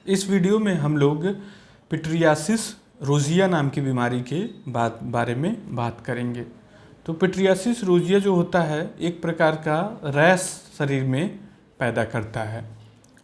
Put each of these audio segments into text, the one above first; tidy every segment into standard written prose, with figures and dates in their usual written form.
इस वीडियो में हम लोग पिट्रियासिस रोजिया नाम की बीमारी के बारे में बात करेंगे। तो पिट्रियासिस रोजिया जो होता है एक प्रकार का रैश शरीर में पैदा करता है।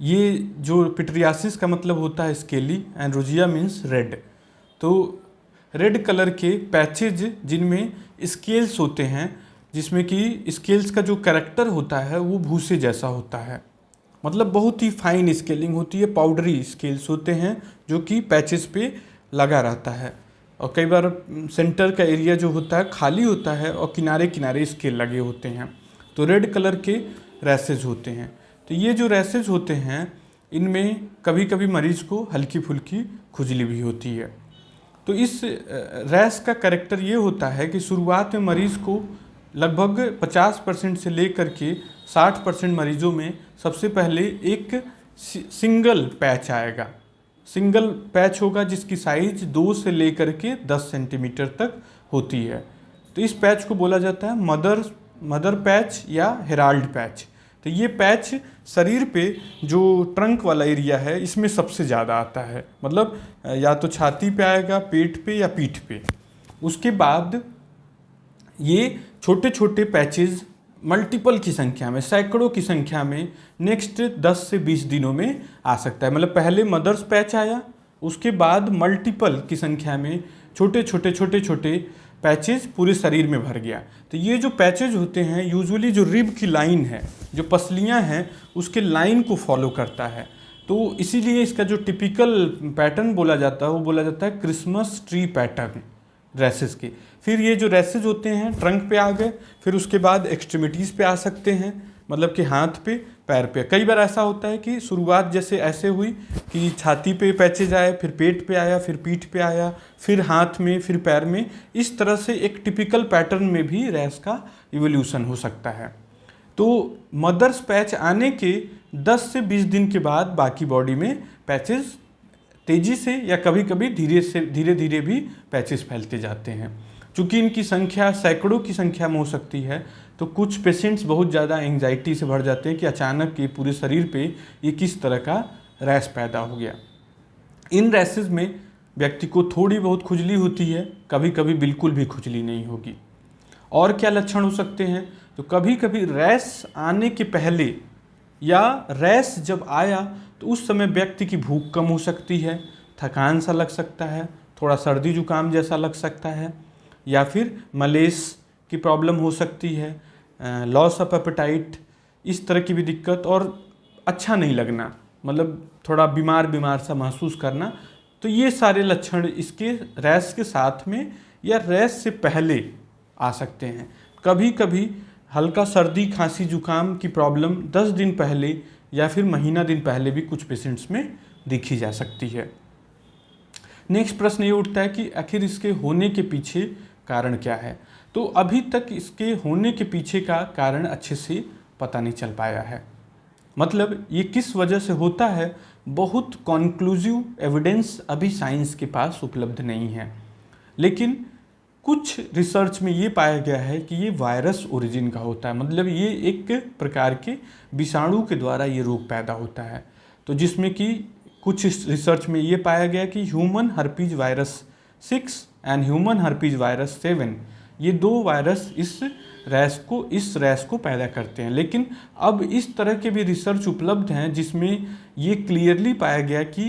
ये जो पिट्रियासिस का मतलब होता है स्केली एंड रोजिया मीन्स रेड। तो रेड कलर के पैचेज जिनमें स्केल्स होते हैं, जिसमें कि स्केल्स का जो कैरेक्टर होता है वो भूसे जैसा होता है, मतलब बहुत ही फाइन स्केलिंग होती है, पाउडरी स्केल्स होते हैं जो कि पैचेस पे लगा रहता है। और कई बार सेंटर का एरिया जो होता है खाली होता है और किनारे किनारे स्केल लगे होते हैं। तो रेड कलर के रैसेज होते हैं। तो ये जो रैसेज होते हैं इनमें कभी कभी मरीज को हल्की फुल्की खुजली भी होती है। तो इस रैश का कैरेक्टर ये होता है कि शुरुआत में मरीज़ को लगभग 50% से लेकर के 60% मरीजों में सबसे पहले एक सिंगल पैच आएगा। सिंगल पैच होगा जिसकी साइज 2 से लेकर के 10 सेंटीमीटर तक होती है। तो इस पैच को बोला जाता है मदर पैच या हेराल्ड पैच। तो ये पैच शरीर पे जो ट्रंक वाला एरिया है इसमें सबसे ज़्यादा आता है, मतलब या तो छाती पे आएगा, पेट पे या पीठ पे। उसके बाद ये छोटे छोटे पैचेस मल्टीपल की संख्या में, सैकड़ों की संख्या में नेक्स्ट 10 से 20 दिनों में आ सकता है। मतलब पहले मदर्स पैच आया, उसके बाद मल्टीपल की संख्या में छोटे छोटे पैचेस पूरे शरीर में भर गया। तो ये जो पैचेज होते हैं यूजुअली जो रिब की लाइन है, जो पसलियां हैं उसके लाइन को फॉलो करता है। तो इसीलिए इसका जो टिपिकल पैटर्न बोला जाता है वो बोला जाता है क्रिसमस ट्री पैटर्न रैसेस के। फिर ये जो रैसेज होते हैं ट्रंक पे आ गए, फिर उसके बाद एक्सट्रीमिटीज़ पे आ सकते हैं, मतलब कि हाथ पे, पैर पे। कई बार ऐसा होता है कि शुरुआत जैसे ऐसे हुई कि छाती पे पैचेज आए, फिर पेट पे आया, फिर पीठ पे आया, फिर हाथ में, फिर पैर में। इस तरह से एक टिपिकल पैटर्न में भी रैश का इवोल्यूशन हो सकता है। तो मदर्स पैच आने के 10 से 20 दिन के बाद बाकी बॉडी में पैचेस तेज़ी से या कभी कभी धीरे धीरे भी पैचेस फैलते जाते हैं। चूँकि इनकी संख्या सैकड़ों की संख्या में हो सकती है, तो कुछ पेशेंट्स बहुत ज़्यादा एंग्जाइटी से भर जाते हैं कि अचानक ये पूरे शरीर पे ये किस तरह का रैश पैदा हो गया। इन रैसेस में व्यक्ति को थोड़ी बहुत खुजली होती है, कभी कभी बिल्कुल भी खुजली नहीं होगी। और क्या लक्षण हो सकते हैं? तो कभी कभी रैश आने के पहले या रैश जब आया तो उस समय व्यक्ति की भूख कम हो सकती है, थकान सा लग सकता है, थोड़ा सर्दी जुकाम जैसा लग सकता है, या फिर मलेस की प्रॉब्लम हो सकती है, लॉस ऑफ एपेटाइट, इस तरह की भी दिक्कत, और अच्छा नहीं लगना, मतलब थोड़ा बीमार सा महसूस करना। तो ये सारे लक्षण इसके रैश के साथ में या रैश से पहले आ सकते हैं। कभी कभी हल्का सर्दी खांसी जुकाम की प्रॉब्लम 10 दिन पहले या फिर महीना दिन पहले भी कुछ पेशेंट्स में देखी जा सकती है। नेक्स्ट प्रश्न ये उठता है कि आखिर इसके होने के पीछे कारण क्या है? तो अभी तक इसके होने के पीछे का कारण अच्छे से पता नहीं चल पाया है। मतलब ये किस वजह से होता है, बहुत कॉन्क्लूसिव एविडेंस अभी साइंस के पास उपलब्ध नहीं है। लेकिन कुछ रिसर्च में ये पाया गया है कि ये वायरस ओरिजिन का होता है, मतलब ये एक प्रकार के विषाणु के द्वारा ये रोग पैदा होता है। तो जिसमें कि कुछ रिसर्च में ये पाया गया कि human herpes virus 6 and human herpes virus 7, ये 2 वायरस इस रैश को पैदा करते हैं। लेकिन अब इस तरह के भी रिसर्च उपलब्ध हैं जिसमें ये क्लियरली पाया गया कि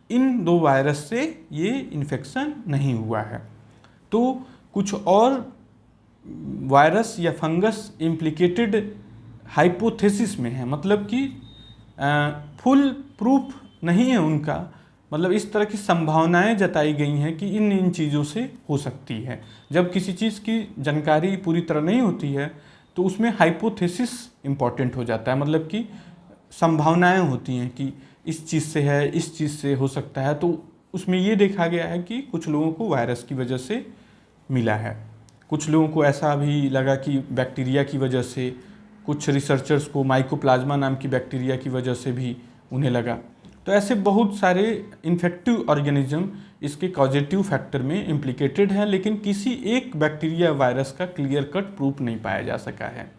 इन 2 वायरस से ये इन्फेक्शन नहीं हुआ है। तो कुछ और वायरस या फंगस इम्प्लिकेटेड हाइपोथेसिस में है, मतलब कि फुल प्रूफ नहीं है उनका, मतलब इस तरह की संभावनाएं जताई गई हैं कि इन चीज़ों से हो सकती है। जब किसी चीज़ की जानकारी पूरी तरह नहीं होती है तो उसमें हाइपोथेसिस इम्पॉर्टेंट हो जाता है, मतलब कि संभावनाएं होती हैं कि इस चीज़ से है, इस चीज़ से हो सकता है। तो उसमें ये देखा गया है कि कुछ लोगों को वायरस की वजह से मिला है, कुछ लोगों को ऐसा भी लगा कि बैक्टीरिया की वजह से, कुछ रिसर्चर्स को माइकोप्लाज्मा नाम की बैक्टीरिया की वजह से भी उन्हें लगा। तो ऐसे बहुत सारे इन्फेक्टिव ऑर्गेनिज्म इसके कॉजेटिव फैक्टर में इम्प्लिकेटेड हैं, लेकिन किसी एक बैक्टीरिया वायरस का क्लियर कट प्रूफ नहीं पाया जा सका है।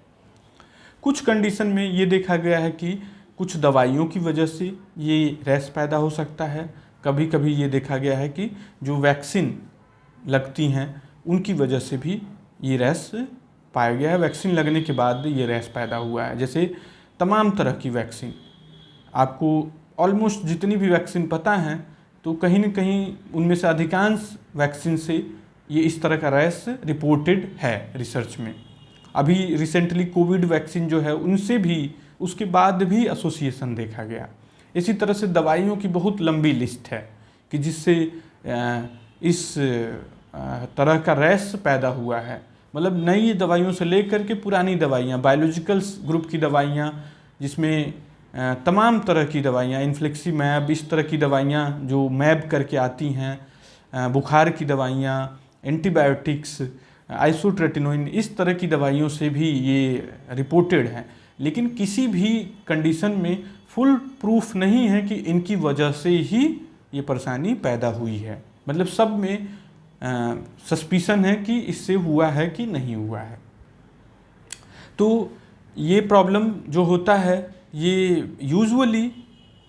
कुछ कंडीशन में ये देखा गया है कि कुछ दवाइयों की वजह से ये रैश पैदा हो सकता है। कभी कभी ये देखा गया है कि जो वैक्सीन लगती हैं उनकी वजह से भी ये रैश पाया गया है, वैक्सीन लगने के बाद ये रैश पैदा हुआ है। जैसे तमाम तरह की वैक्सीन, आपको ऑलमोस्ट जितनी भी वैक्सीन पता हैं तो कहीं न कहीं उनमें से अधिकांश वैक्सीन से ये इस तरह का रैश रिपोर्टेड है रिसर्च में। अभी रिसेंटली कोविड वैक्सीन जो है उनसे भी, उसके बाद भी एसोसिएशन देखा गया। इसी तरह से दवाइयों की बहुत लंबी लिस्ट है कि जिससे इस तरह का रैश पैदा हुआ है। मतलब नई दवाइयों से लेकर के पुरानी दवाइयाँ, बायोलॉजिकल्स ग्रुप की दवाइयाँ, जिसमें तमाम तरह की दवाइयाँ, इन्फ्लिक्सीमैब, इस तरह की दवाइयाँ जो मैब करके आती हैं, बुखार की दवाइयाँ, एंटीबायोटिक्स, आइसोट्रेटिनोइन, इस तरह की दवाइयों से भी ये रिपोर्टेड हैं। लेकिन किसी भी कंडीशन में फुल प्रूफ नहीं है कि इनकी वजह से ही ये परेशानी पैदा हुई है। मतलब सब में सस्पिशन है कि इससे हुआ है कि नहीं हुआ है। तो ये प्रॉब्लम जो होता है ये यूजुअली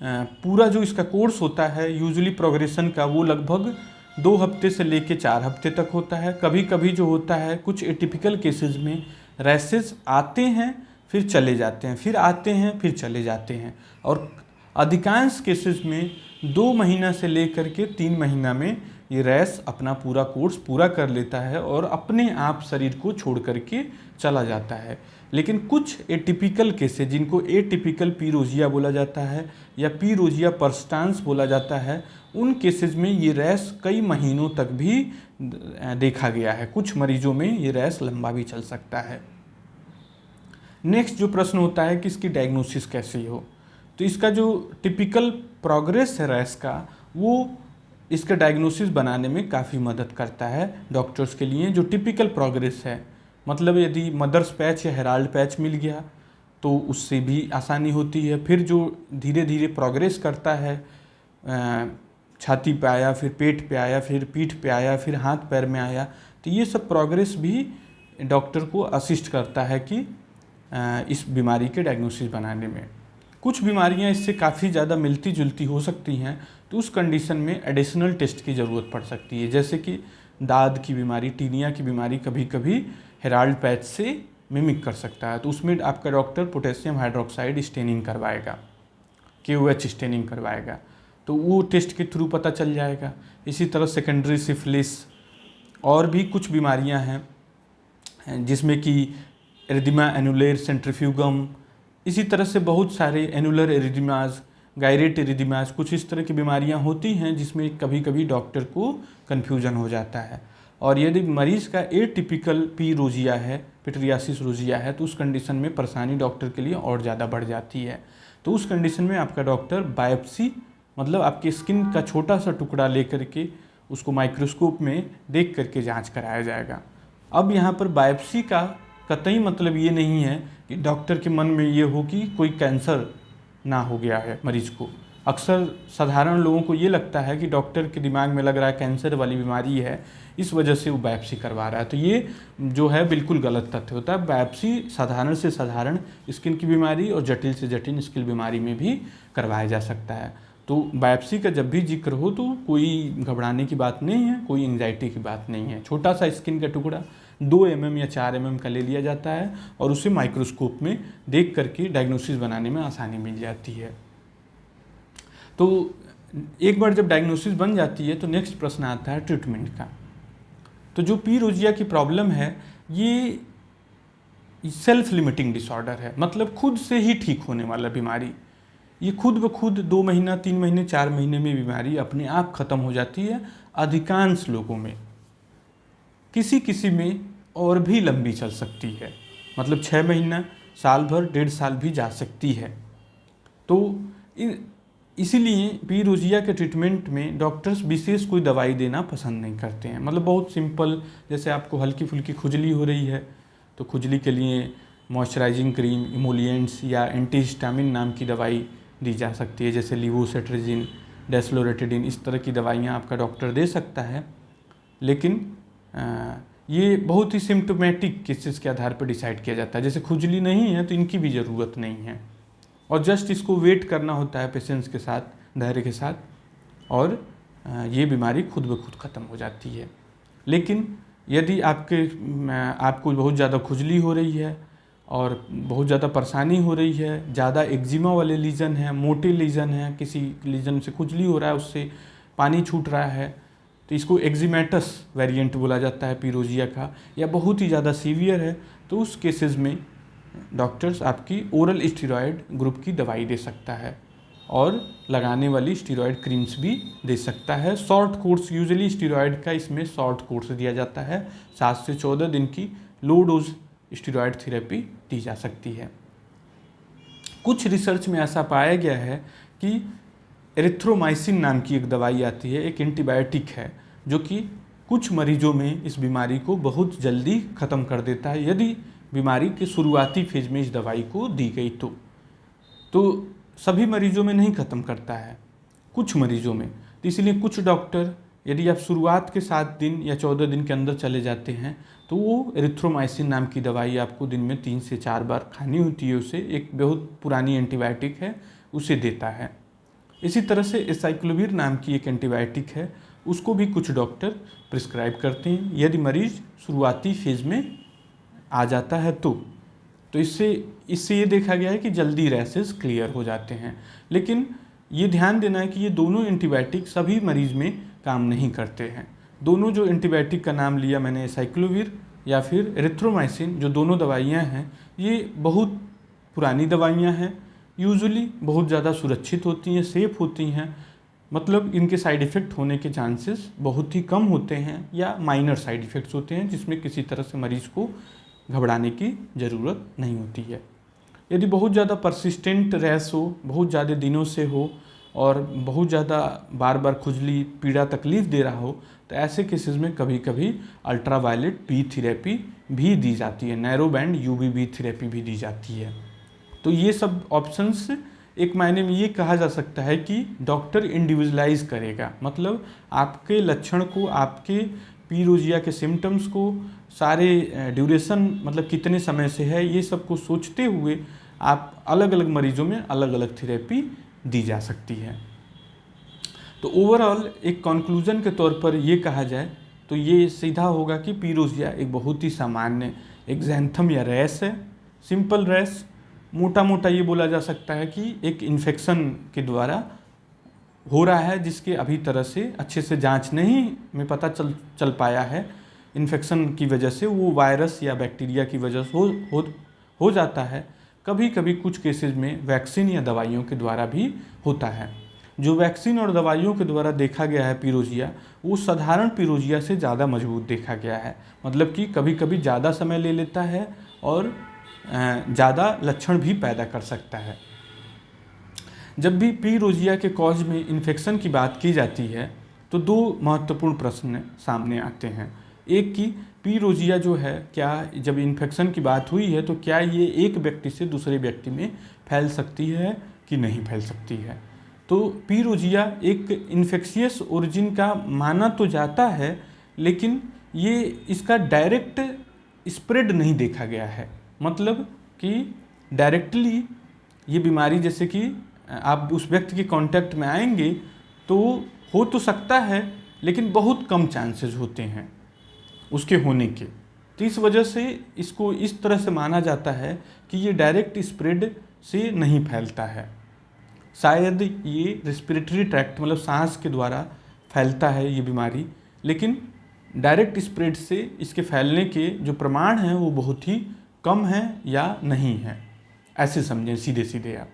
पूरा जो इसका कोर्स होता है यूजुअली प्रोग्रेशन का, वो लगभग 2 हफ्ते से लेके 4 हफ्ते तक होता है। कभी कभी जो होता है कुछ एटिपिकल केसेस में रैशेस आते हैं फिर चले जाते हैं, फिर आते हैं फिर चले जाते हैं, और अधिकांश केसेस में 2 महीना से लेकर के 3 महीना में ये रैश अपना पूरा कोर्स पूरा कर लेता है और अपने आप शरीर को छोड़ करके चला जाता है। लेकिन कुछ एटिपिकल केसेस, जिनको एटिपिकल पी रोजिया बोला जाता है या पी रोजिया पर्सिस्टेंस बोला जाता है, उन केसेस में ये रैश कई महीनों तक भी देखा गया है। कुछ मरीजों में ये रैश लंबा भी चल सकता है। नेक्स्ट जो प्रश्न होता है कि इसकी डायग्नोसिस कैसे हो, तो इसका जो टिपिकल प्रोग्रेस है रैश का, वो इसका डायग्नोसिस बनाने में काफ़ी मदद करता है डॉक्टर्स के लिए। जो टिपिकल प्रोग्रेस है, मतलब यदि मदर्स पैच या हेराल्ड पैच मिल गया तो उससे भी आसानी होती है। फिर जो धीरे धीरे प्रोग्रेस करता है, छाती पे आया, फिर पेट पे आया, फिर पीठ पे आया, फिर हाथ पैर में आया, तो ये सब प्रोग्रेस भी डॉक्टर को असिस्ट करता है कि इस बीमारी के डायग्नोसिस बनाने में। कुछ बीमारियां इससे काफ़ी ज़्यादा मिलती जुलती हो सकती हैं, तो उस कंडीशन में एडिशनल टेस्ट की ज़रूरत पड़ सकती है। जैसे कि दाद की बीमारी, टीनिया की बीमारी कभी कभी हेराल्ड पैच से मिमिक कर सकता है, तो उसमें आपका डॉक्टर पोटेशियम हाइड्रोक्साइड स्टेनिंग करवाएगा, KOH स्टेनिंग करवाएगा, तो वो टेस्ट के थ्रू पता चल जाएगा। इसी तरह सेकेंडरी सिफिलिस और भी कुछ बीमारियां हैं जिसमें कि एरिथमिया एनुलर सेंट्रीफ्यूगम, इसी तरह से बहुत सारे एनुलर एरिथमियाज, गायरेट एरिथमियाज, कुछ इस तरह की बीमारियां होती हैं जिसमें कभी कभी डॉक्टर को कन्फ्यूजन हो जाता है। और यदि मरीज़ का एटिपिकल पी रोजिया है, पिट्रियासिस रोजिया है, तो उस कंडीशन में परेशानी डॉक्टर के लिए और ज़्यादा बढ़ जाती है। तो उस कंडीशन में आपका डॉक्टर बायोप्सी, मतलब आपके स्किन का छोटा सा टुकड़ा लेकर के उसको माइक्रोस्कोप में देख करके जांच कराया जाएगा। अब यहाँ पर बायोप्सी का कतई मतलब ये नहीं है कि डॉक्टर के मन में ये हो कि कोई कैंसर ना हो गया है मरीज को। अक्सर साधारण लोगों को ये लगता है कि डॉक्टर के दिमाग में लग रहा है कैंसर वाली बीमारी है, इस वजह से वो बायोप्सी करवा रहा है। तो ये जो है बिल्कुल गलत तथ्य होता है। बायोप्सी साधारण से साधारण स्किन की बीमारी और जटिल से जटिल स्किन बीमारी में भी करवाया जा सकता है। तो बायोप्सी का जब भी जिक्र हो तो कोई घबराने की बात नहीं है, कोई एंग्जाइटी की बात नहीं है। छोटा सा स्किन का टुकड़ा 2 mm या 4 mm का ले लिया जाता है और उसे माइक्रोस्कोप में देख करके डायग्नोसिस बनाने में आसानी मिल जाती है। तो एक बार जब डायग्नोसिस बन जाती है तो नेक्स्ट प्रश्न आता है ट्रीटमेंट का। तो जो पी रोजिया की प्रॉब्लम है ये सेल्फ लिमिटिंग डिसऑर्डर है, मतलब खुद से ही ठीक होने वाला बीमारी। ये खुद ब खुद 2 महीना, 3 महीने, 4 महीने में बीमारी अपने आप ख़त्म हो जाती है अधिकांश लोगों में। किसी किसी में और भी लंबी चल सकती है, मतलब 6 महीना, साल भर, 1.5 साल भी जा सकती है। तो इसीलिए पी रोजिया के ट्रीटमेंट में डॉक्टर्स विशेष कोई दवाई देना पसंद नहीं करते हैं। मतलब बहुत सिंपल, जैसे आपको हल्की फुल्की खुजली हो रही है तो खुजली के लिए मॉइस्चराइजिंग क्रीम, इमोलिएंट्स या एंटीहिस्टामिन नाम की दवाई दी जा सकती है, जैसे लिवोसेट्रिजिन, डेस्लोरेटिडिन, इस तरह की दवाइयाँ आपका डॉक्टर दे सकता है। लेकिन ये बहुत ही सिम्टोमेटिक केसेस के आधार पर डिसाइड किया जाता है। जैसे खुजली नहीं है तो इनकी भी ज़रूरत नहीं है। और जस्ट इसको वेट करना होता है पेशेंस के साथ, धैर्य के साथ, और ये बीमारी खुद ब खुद ख़त्म हो जाती है। लेकिन यदि आपको बहुत ज़्यादा खुजली हो रही है और बहुत ज़्यादा परेशानी हो रही है, ज़्यादा एक्जिमा वाले लीजन हैं, मोटे लीजन हैं, किसी लीजन से खुजली हो रहा है, उससे पानी छूट रहा है, तो इसको एक्जिमेटस वेरिएंट बोला जाता है पीरोजिया का, या बहुत ही ज़्यादा सीवियर है, तो उस केसेस में डॉक्टर्स आपकी ओरल स्टीरॉयड ग्रुप की दवाई दे सकता है और लगाने वाली स्टीरॉयड क्रीम्स भी दे सकता है। शॉर्ट कोर्स, यूजुअली स्टीरॉयड का इसमें शॉर्ट कोर्स दिया जाता है, 7 से 14 दिन की लो डोज स्टीरॉयड थेरेपी दी जा सकती है। कुछ रिसर्च में ऐसा पाया गया है कि एरिथ्रोमाइसिन नाम की एक दवाई आती है, एक एंटीबायोटिक है, जो कि कुछ मरीजों में इस बीमारी को बहुत जल्दी ख़त्म कर देता है यदि बीमारी के शुरुआती फेज में इस दवाई को दी गई तो सभी मरीजों में नहीं ख़त्म करता है, कुछ मरीजों में। तो इसलिए कुछ डॉक्टर, यदि आप शुरुआत के 7 दिन या 14 दिन के अंदर चले जाते हैं, तो वो एरिथ्रोमाइसिन नाम की दवाई आपको दिन में 3 से 4 बार खानी होती है। उसे एक बहुत पुरानी एंटीबायोटिक है, उसे देता है। इसी तरह से एसाइक्लोविर नाम की एक एंटीबायोटिक है, उसको भी कुछ डॉक्टर प्रिस्क्राइब करते हैं यदि मरीज शुरुआती फेज में आ जाता है तो इससे ये देखा गया है कि जल्दी रैसेस क्लियर हो जाते हैं। लेकिन ये ध्यान देना है कि ये दोनों एंटीबायोटिक सभी मरीज में काम नहीं करते हैं। दोनों जो एंटीबायोटिक का नाम लिया मैंने, एसाइक्लोविर या फिर एरिथ्रोमाइसिन, जो दोनों दवाइयाँ हैं, ये बहुत पुरानी दवाइयाँ हैं, यूजुअली बहुत ज़्यादा सुरक्षित होती हैं, सेफ होती हैं, मतलब इनके साइड इफ़ेक्ट होने के चांसेस बहुत ही कम होते हैं या माइनर साइड इफ़ेक्ट्स होते हैं, जिसमें किसी तरह से मरीज़ को घबराने की ज़रूरत नहीं होती है। यदि बहुत ज़्यादा परसिस्टेंट रैश हो, बहुत ज़्यादा दिनों से हो और बहुत ज़्यादा बार बार खुजली, पीड़ा, तकलीफ़ दे रहा हो, तो ऐसे केसेस में कभी कभी अल्ट्रावायलेट बी थेरेपी भी दी जाती है, नैरो बैंड यूवीबी थेरेपी भी दी जाती है। तो ये सब ऑप्शंस एक मायने में ये कहा जा सकता है कि डॉक्टर इंडिविजुअलाइज करेगा, मतलब आपके लक्षण को, आपके पीरोजिया के सिम्टम्स को, सारे ड्यूरेशन, मतलब कितने समय से है, ये सब को सोचते हुए आप अलग अलग मरीजों में अलग अलग थेरेपी दी जा सकती है। तो ओवरऑल एक कंक्लूजन के तौर पर ये कहा जाए तो ये सीधा होगा कि पीरोजिया एक बहुत ही सामान्य एक्जेंथम या रैश है, सिंपल रैश। मोटा मोटा ये बोला जा सकता है कि एक इन्फेक्शन के द्वारा हो रहा है, जिसके अभी तरह से अच्छे से जांच नहीं में पता चल पाया है। इन्फेक्शन की वजह से वो वायरस या बैक्टीरिया की वजह से हो जाता है। कभी कभी कुछ केसेस में वैक्सीन या दवाइयों के द्वारा भी होता है। जो वैक्सीन और दवाइयों के द्वारा देखा गया है पीरोजिया, वो साधारण पीरोजिया से ज़्यादा मजबूत देखा गया है, मतलब कि कभी कभी ज़्यादा समय ले लेता है और ज़्यादा लक्षण भी पैदा कर सकता है। जब भी पीरोजिया के कॉज में इन्फेक्शन की बात की जाती है तो 2 महत्वपूर्ण प्रश्न सामने आते हैं। एक कि पीरोजिया जो है, क्या जब इन्फेक्शन की बात हुई है तो क्या ये एक व्यक्ति से दूसरे व्यक्ति में फैल सकती है कि नहीं फैल सकती है। तो पीरोजिया एक इन्फेक्शियस ओरिजिन का माना तो जाता है, लेकिन ये इसका डायरेक्ट स्प्रेड नहीं देखा गया है, मतलब कि डायरेक्टली ये बीमारी, जैसे कि आप उस व्यक्ति के कांटेक्ट में आएंगे तो हो तो सकता है, लेकिन बहुत कम चांसेस होते हैं उसके होने के। तो इस वजह से इसको इस तरह से माना जाता है कि ये डायरेक्ट स्प्रेड से नहीं फैलता है। शायद ये रेस्पिरेटरी ट्रैक्ट, मतलब सांस के द्वारा फैलता है ये बीमारी, लेकिन डायरेक्ट स्प्रेड से इसके फैलने के जो प्रमाण हैं वो बहुत ही कम हैं या नहीं हैं, ऐसे समझें सीधे सीधे आप।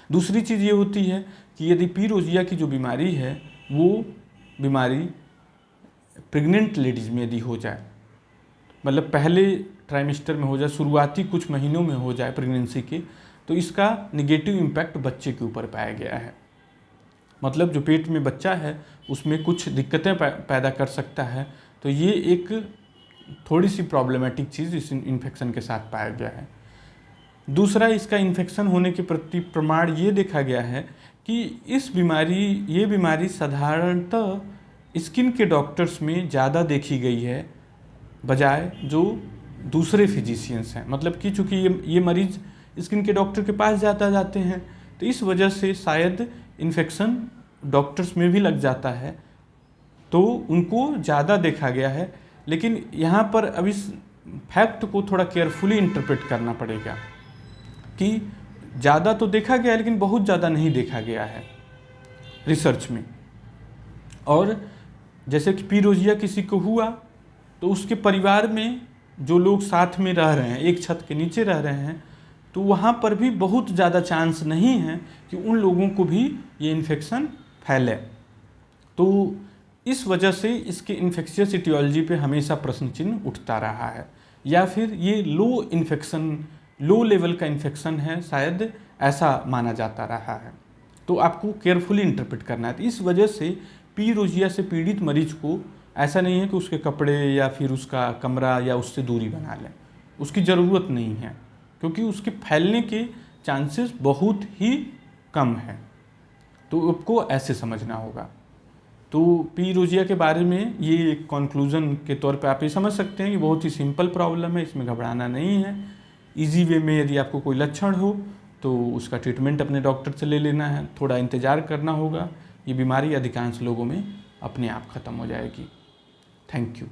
दूसरी चीज़ ये होती है कि यदि पीरोजिया की जो बीमारी है वो बीमारी प्रेग्नेंट लेडीज़ में यदि हो जाए, मतलब पहले ट्राइमेस्टर में हो जाए, शुरुआती कुछ महीनों में हो जाए प्रेगनेंसी के, तो इसका निगेटिव इम्पैक्ट बच्चे के ऊपर पाया गया है। मतलब जो पेट में बच्चा है उसमें कुछ दिक्कतें पैदा कर सकता है। तो ये एक थोड़ी सी प्रॉब्लमेटिक चीज़ इस इन्फेक्शन के साथ पाया गया है। दूसरा, इसका इन्फेक्शन होने के प्रति प्रमाण ये देखा गया है कि ये बीमारी साधारणतः स्किन के डॉक्टर्स में ज़्यादा देखी गई है बजाय जो दूसरे फिजिशियंस हैं। मतलब कि चूँकि ये मरीज़ स्किन के डॉक्टर के पास जाते हैं, तो इस वजह से शायद इन्फेक्शन डॉक्टर्स में भी लग जाता है, तो उनको ज़्यादा देखा गया है। लेकिन यहाँ पर अब इस फैक्ट को थोड़ा केयरफुली इंटरप्रेट करना पड़ेगा कि ज़्यादा तो देखा गया है लेकिन बहुत ज़्यादा नहीं देखा गया है रिसर्च में। और जैसे कि पी रोजिया किसी को हुआ तो उसके परिवार में जो लोग साथ में रह रहे हैं, एक छत के नीचे रह रहे हैं, तो वहाँ पर भी बहुत ज़्यादा चांस नहीं है कि उन लोगों को भी ये इन्फेक्शन फैले। तो इस वजह से इसके इन्फेक्शियस इटियोलॉजी पे हमेशा प्रश्न चिन्ह उठता रहा है, या फिर ये लो लेवल का इन्फेक्शन है, शायद ऐसा माना जाता रहा है। तो आपको केयरफुली इंटरप्रेट करना है। तो इस वजह से पी रोजिया से पीड़ित मरीज को ऐसा नहीं है कि उसके कपड़े या फिर उसका कमरा या उससे दूरी बना लें, उसकी ज़रूरत नहीं है, क्योंकि उसके फैलने के चांसेस बहुत ही कम हैं। तो आपको ऐसे समझना होगा। तो पी रोजिया के बारे में ये एक कंक्लूजन के तौर पे आप ये समझ सकते हैं कि बहुत ही सिंपल प्रॉब्लम है, इसमें घबराना नहीं है। इजी वे में यदि आपको कोई लक्षण हो तो उसका ट्रीटमेंट अपने डॉक्टर से ले लेना है, थोड़ा इंतज़ार करना होगा। ये बीमारी अधिकांश लोगों में अपने आप ख़त्म हो जाएगी। Thank you.